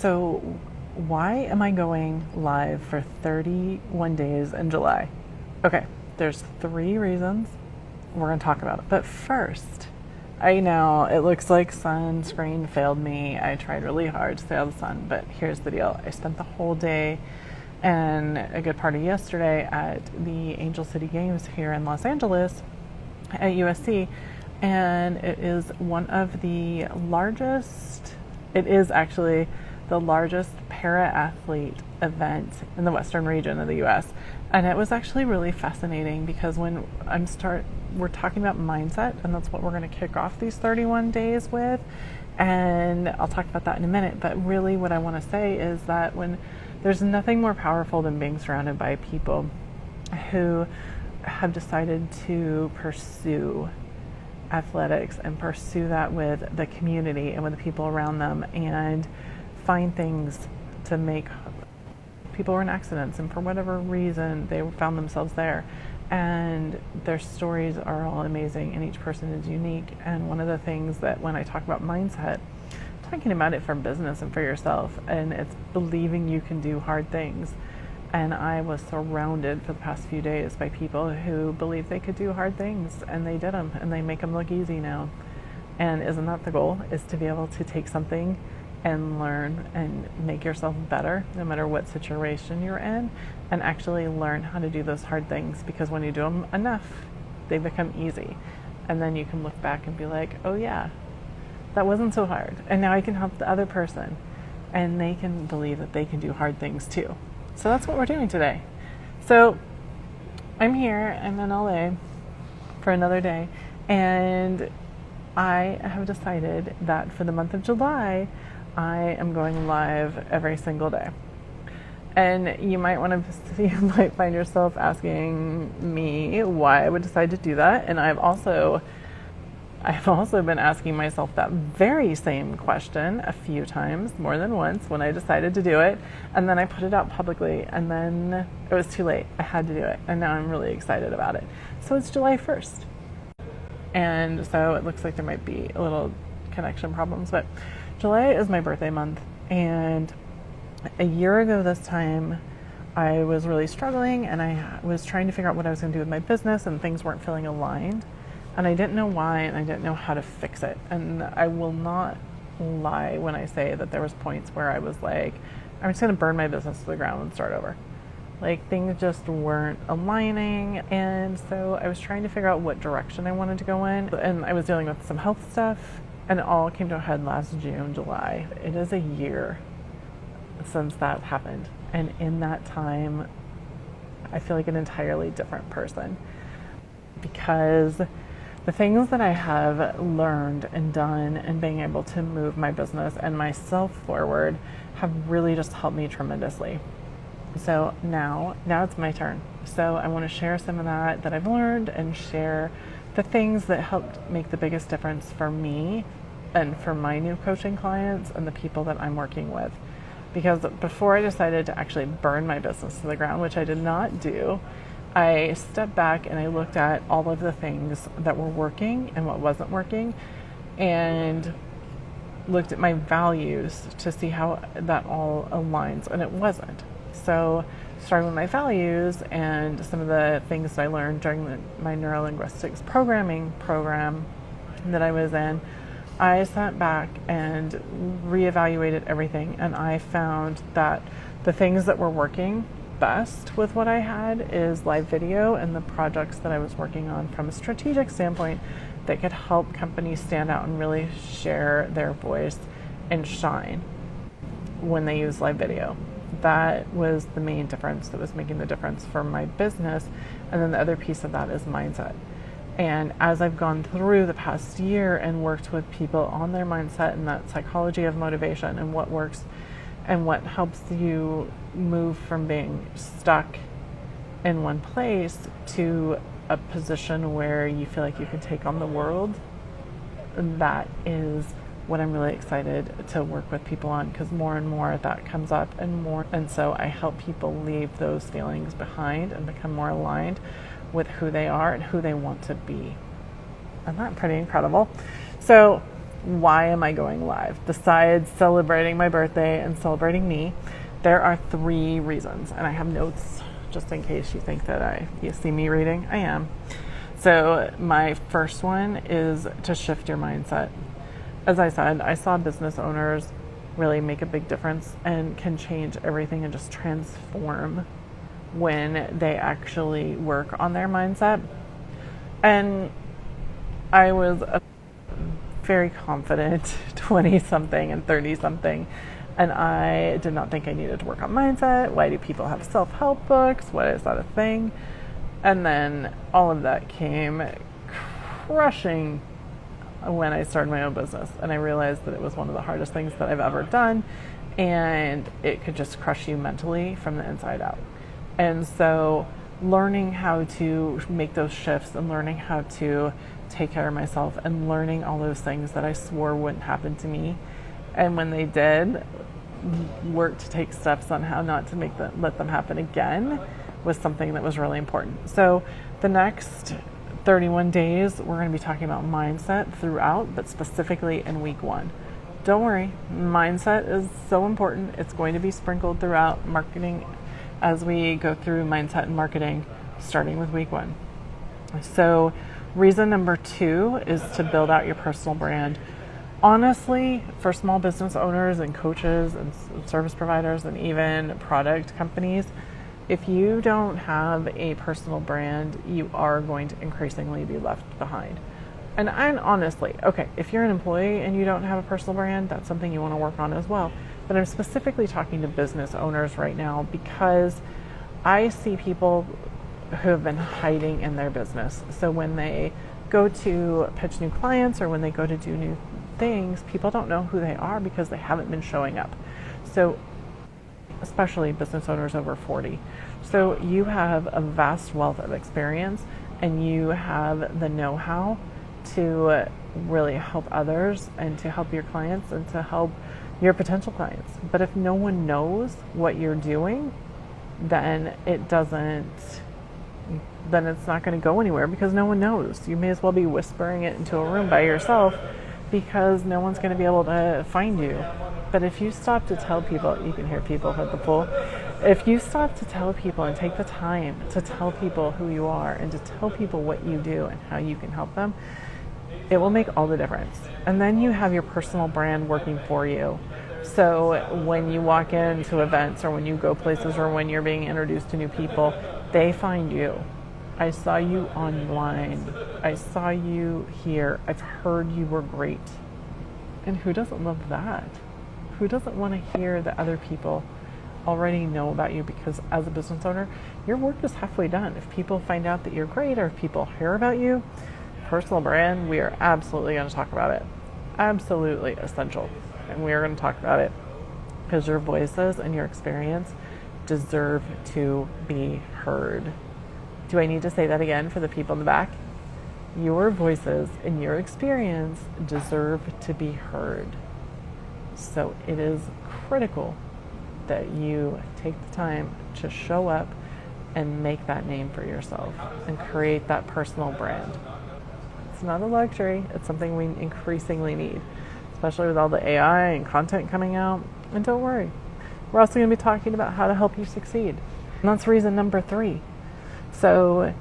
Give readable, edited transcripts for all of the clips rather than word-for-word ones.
So why am I going live for 31 days in July? Okay, there's 3 reasons. We're going to talk about it. But first, I know it looks like sunscreen failed me. I tried really hard to stay out of the sun, but here's the deal. I spent the whole day and a good part of yesterday at the Angel City Games here in Los Angeles at USC, and it is one of the largest, it is actually the largest para-athlete event in the western region of the US. And it was actually really fascinating because when we're talking about mindset, and that's what we're going to kick off these 31 days with, and I'll talk about that in a minute. But really what I want to say is that when there's nothing more powerful than being surrounded by people who have decided to pursue athletics and pursue that with the community and with the people around them, and find things to make. People were in accidents, and for whatever reason they found themselves there, and their stories are all amazing and each person is unique. And one of the things that when I talk about mindset, I'm talking about it for business and for yourself, and it's believing you can do hard things. And I was surrounded for the past few days by people who believed they could do hard things, and they did them, and they make them look easy now. And isn't that the goal, is to be able to take something and learn and make yourself better no matter what situation you're in, and actually learn how to do those hard things, because when you do them enough, they become easy. And then you can look back and be like, oh yeah, that wasn't so hard. And now I can help the other person, and they can believe that they can do hard things too. So that's what we're doing today. So I'm here, I'm in LA for another day, and I have decided that for the month of July, I am going live every single day. And you might find yourself asking me why I would decide to do that. And I've also been asking myself that very same question a few times, more than once, when I decided to do it. And then I put it out publicly, and then it was too late. I had to do it. And now I'm really excited about it. So it's July 1st. And so it looks like there might be a little connection problems, but July is my birthday month. And a year ago this time, I was really struggling, and I was trying to figure out what I was going to do with my business, and things weren't feeling aligned. And I didn't know why, and I didn't know how to fix it. And I will not lie when I say that there was points where I was like, I'm just going to burn my business to the ground and start over. Like, things just weren't aligning. And so I was trying to figure out what direction I wanted to go in. And I was dealing with some health stuff, and it all came to a head last June, July. It is a year since that happened. And in that time, I feel like an entirely different person, because the things that I have learned and done and being able to move my business and myself forward have really just helped me tremendously. So now it's my turn. So I want to share some of that I've learned, and share the things that helped make the biggest difference for me and for my new coaching clients and the people that I'm working with. Because before I decided to actually burn my business to the ground, which I did not do, I stepped back and I looked at all of the things that were working and what wasn't working, and looked at my values to see how that all aligns, and it wasn't. So starting with my values and some of the things that I learned during my neurolinguistics programming program that I was in, I sat back and reevaluated everything, and I found that the things that were working best with what I had is live video and the projects that I was working on from a strategic standpoint that could help companies stand out and really share their voice and shine when they use live video. That was the main difference that was making the difference for my business. And then the other piece of that is mindset. And as I've gone through the past year and worked with people on their mindset and that psychology of motivation and what works and what helps you move from being stuck in one place to a position where you feel like you can take on the world, that is what I'm really excited to work with people on, because more and more that comes up and so I help people leave those feelings behind and become more aligned with who they are and who they want to be. Isn't that pretty incredible? So why am I going live? Besides celebrating my birthday and celebrating me, there are 3 reasons, and I have notes just in case you think that you see me reading. I am. So my first one is to shift your mindset. As I said, I saw business owners really make a big difference and can change everything and just transform when they actually work on their mindset. And I was a very confident 20-something and 30-something, and I did not think I needed to work on mindset. Why do people have self-help books? Why is that a thing? And then all of that came crushing when I started my own business, and I realized that it was one of the hardest things that I've ever done, and it could just crush you mentally from the inside out. And so learning how to make those shifts and learning how to take care of myself and learning all those things that I swore wouldn't happen to me, and when they did, work to take steps on how not to let them happen again, was something that was really important. So the next 31 days, we're going to be talking about mindset throughout, but specifically in week 1. Don't worry, mindset is so important. It's going to be sprinkled throughout marketing as we go through mindset and marketing, starting with week 1. So reason number 2 is to build out your personal brand. Honestly, for small business owners and coaches and service providers and even product companies, if you don't have a personal brand, you are going to increasingly be left behind. And honestly, okay, if you're an employee and you don't have a personal brand, that's something you want to work on as well. But I'm specifically talking to business owners right now because I see people who have been hiding in their business. So when they go to pitch new clients or when they go to do new things, people don't know who they are because they haven't been showing up. So especially business owners over 40. So you have a vast wealth of experience and you have the know-how to really help others and to help your clients and to help your potential clients. But if no one knows what you're doing, then it's not going to go anywhere because no one knows. You may as well be whispering it into a room by yourself because no one's going to be able to find you. But if you stop to tell people, you can hear people at the pool. If you stop to tell people and take the time to tell people who you are and to tell people what you do and how you can help them, it will make all the difference. And then you have your personal brand working for you. So when you walk into events or when you go places or when you're being introduced to new people, they find you. I saw you online. I saw you here. I've heard you were great. And who doesn't love that? Who doesn't want to hear that other people already know about you? Because as a business owner, your work is halfway done. If people find out that you're great or if people hear about you, personal brand, we are absolutely going to talk about it. Absolutely essential. And we are going to talk about it because your voices and your experience deserve to be heard. Do I need to say that again for the people in the back? Your voices and your experience deserve to be heard. So it is critical that you take the time to show up and make that name for yourself and create that personal brand. It's not a luxury. It's something we increasingly need, especially with all the AI and content coming out. And don't worry, we're also going to be talking about how to help you succeed. And that's reason number 3. So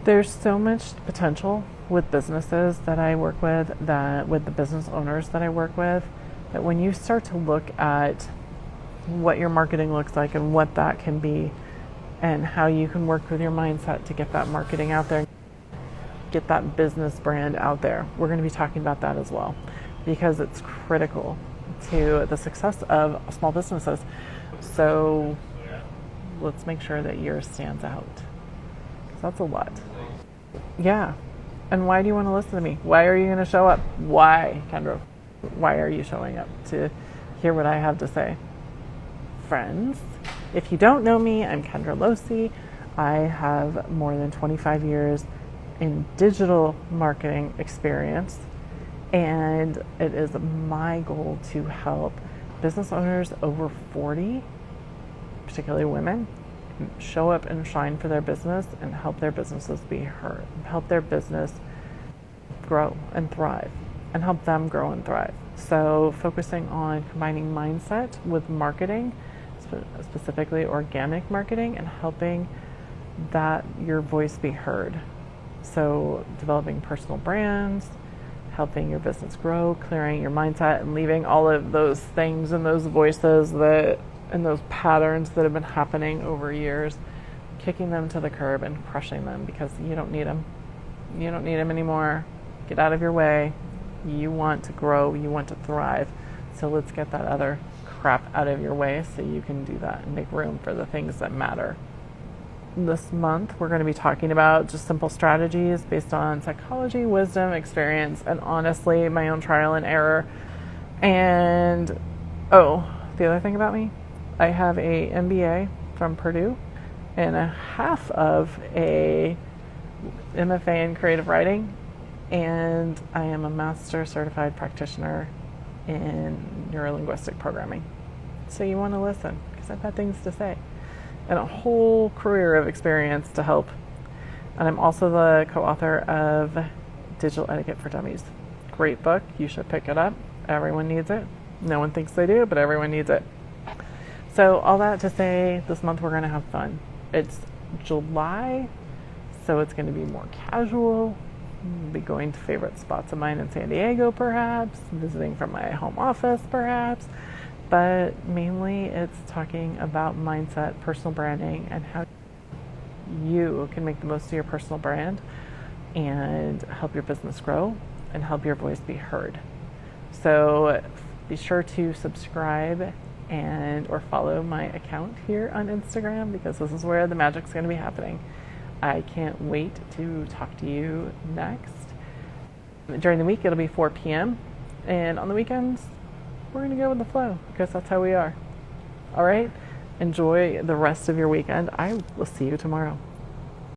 there's so much potential with businesses that I work with, that with the business owners that I work with, that when you start to look at what your marketing looks like and what that can be and how you can work with your mindset to get that marketing out there, get that business brand out there, we're going to be talking about that as well because it's critical to the success of small businesses. So let's make sure that yours stands out. That's a lot. Yeah. And why do you want to listen to me? Why are you going to show up? Why, Kendra? Why are you showing up to hear what I have to say? Friends, if you don't know me, I'm Kendra Losi. I have more than 25 years in digital marketing experience, and it is my goal to help business owners over 40, particularly women, show up and shine for their business and help their businesses be heard, help their business grow and thrive. and help them grow and thrive. So focusing on combining mindset with marketing, specifically organic marketing, and helping that your voice be heard. So developing personal brands, helping your business grow, clearing your mindset, and leaving all of those things and those voices that and those patterns that have been happening over years, kicking them to the curb and crushing them because you don't need them. You don't need them anymore. Get out of your way. You want to grow. You want to thrive. So let's get that other crap out of your way so you can do that and make room for the things that matter. This month, we're going to be talking about just simple strategies based on psychology, wisdom, experience, and honestly, my own trial and error. And, the other thing about me, I have a MBA from Purdue and a half of a MFA in creative writing, and I am a master certified practitioner in neurolinguistic programming. So you want to listen because I've had things to say and a whole career of experience to help. And I'm also the co-author of Digital Etiquette for Dummies. Great book. You should pick it up. Everyone needs it. No one thinks they do, but everyone needs it. So all that to say, this month we're going to have fun. It's July, so it's going to be more casual. I'll be going to favorite spots of mine in San Diego, perhaps, visiting from my home office, perhaps. But mainly it's talking about mindset, personal branding, and how you can make the most of your personal brand and help your business grow and help your voice be heard. So be sure to subscribe or follow my account here on Instagram because this is where the magic's going to be happening. I can't wait to talk to you next. During the week, it'll be 4 p.m. And on the weekends, we're going to go with the flow because that's how we are. All right? Enjoy the rest of your weekend. I will see you tomorrow.